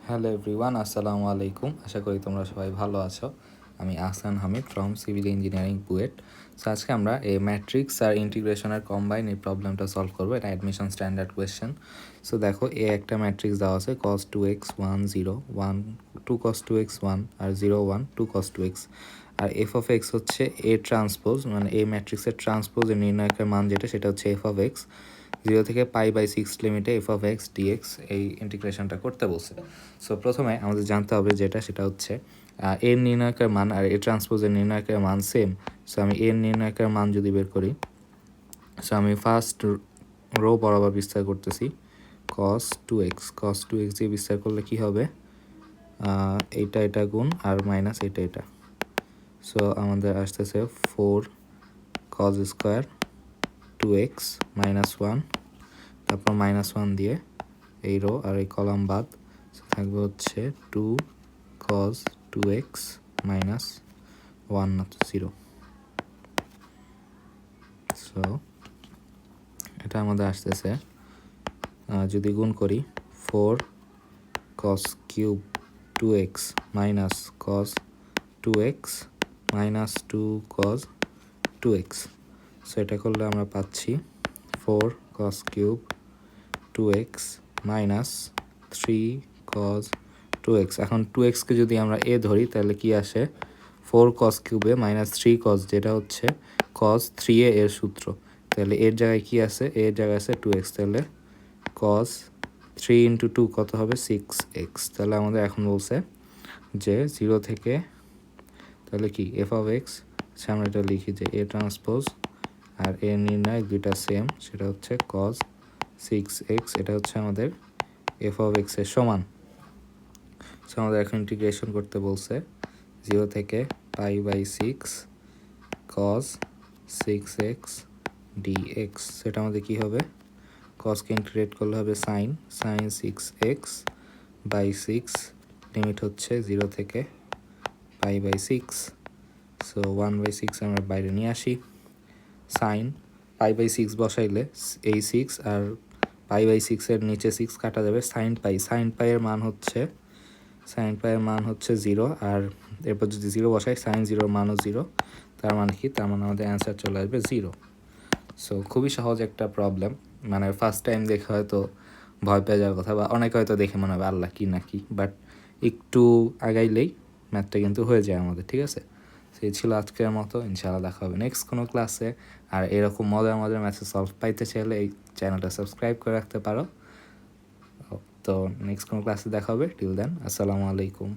Hello everyone, আসসালামু আলাইকুম। আশা করি তোমরা সবাই ভালো আছো। আমি Ahsan Hamid from civil engineering BUET. So আজকে আমরা এই ম্যাট্রিক্স আর ইন্টিগ্রেশনের কম্বাইন এই প্রবলেমটা সলভ করবো। এটা অ্যাডমিশন স্ট্যান্ডার্ড কোয়েশ্চেন। সো দেখো, একটা ম্যাট্রিক্স দেওয়া আছে cos 2x 1 0 1 2 cos 2x 1 আর 0 1 2 cos 2x। আর এফ অফ এক্স হচ্ছে এ ট্রান্সপোজ, মানে এই ম্যাট্রিক্সের ট্রান্সপোজের নির্ণায়কের মান যেটা, সেটা হচ্ছে এফ অফ এক্স। 0 থেকে π/6 লিমিটে এফ অফ এক্স ডিএক্স এই ইন্টিগ্রেশনটা করতে বলছে। সো প্রথমে আমাদের জানতে হবে সেটা হচ্ছে এর নির্ণায়কের মান আর এ ট্রান্সপোজের নির্ণায়কের মান সেম। সো আমি এর নির্ণায়কের মান যদি বের করি, সো আমি ফার্স্ট রো বরাবর বিস্তার করতেছি। cos 2x দিয়ে বিস্তার করলে কি হবে, এটা গুণ আর মাইনাস এটা। সো আমাদের আসতেছে 4 cos স্কোয়ার 2x -1, তারপর -1 দিয়ে এই রো আর এই কলাম বাদ, থাকবে হচ্ছে 2 cos 2x -1 না তো 0। সো এটা আমাদের আসতেছে, যদি গুণ করি 4 cos cube 2x cos 2x -2 cos 2x। So এটা করলে আমরা পাচ্ছি 4 cos cube 2x -3 cos 2x। এখন 2xকে যদি আমরা এ ধরি তাহলে কি আসে, 4 cos কিউবে -3 cos, যেটা হচ্ছে cos 3a এর সূত্র। তাহলে এর জায়গায় কি আছে, এর জায়গায় আছে 2x, তাহলে cos 3 × 2 কত হবে 6x। তাহলে আমাদের এখন বলছে যে 0 থেকে, তাহলে কি এফ অফ এক্স, আমরা এটা লিখি যে এ ট্রান্সপোজ আর এ নির্ণায়ক দুইটা সেম, সেটা হচ্ছে cos 6x। এটা হচ্ছে আমাদের এফ অফ এক্স এর সমান। সো আমাদের এখন ইন্টিগ্রেশন করতে বলছে 0 থেকে π/6 cos 6x dx। সেটা আমাদের কি হবে, cosকে ইন্টিগ্রেট করলে হবে sin 6x/6, লিমিট হচ্ছে 0 থেকে π/6। সো 1/6 আমরা বাইরে নিয়ে আসি। sin π/6 বসাইলে এই 6 আর π/6 এর নিচে 6 কাটা যাবে, sin π এর মান হচ্ছে 0, আর এরপর যদি 0 বসাই sin 0 এর মানও 0। তার মানে কি, তার মানে আমাদের অ্যান্সার চলে আসবে 0। সো খুবই সহজ একটা প্রবলেম, মানে ফার্স্ট টাইম দেখে হয়তো ভয় পেয়ে যাওয়ার কথা, বা অনেকে হয়তো দেখে মনে হবে আল্লাহ কি না কি, বাট একটু আগাইলেই ম্যাথটা কিন্তু হয়ে যায় আমাদের, ঠিক আছে। সেই ছিল আজকের মতো, ইনশাআল্লাহ দেখা হবে নেক্সট কোনো ক্লাসে। আর এরকম মজার ম্যাথে সলভ পাইতে চাইলে এই চ্যানেলটা সাবস্ক্রাইব করে রাখতে পারো। তো নেক্সট কোনো ক্লাসে দেখা হবে। টিল দেন, আসসালামু আলাইকুম।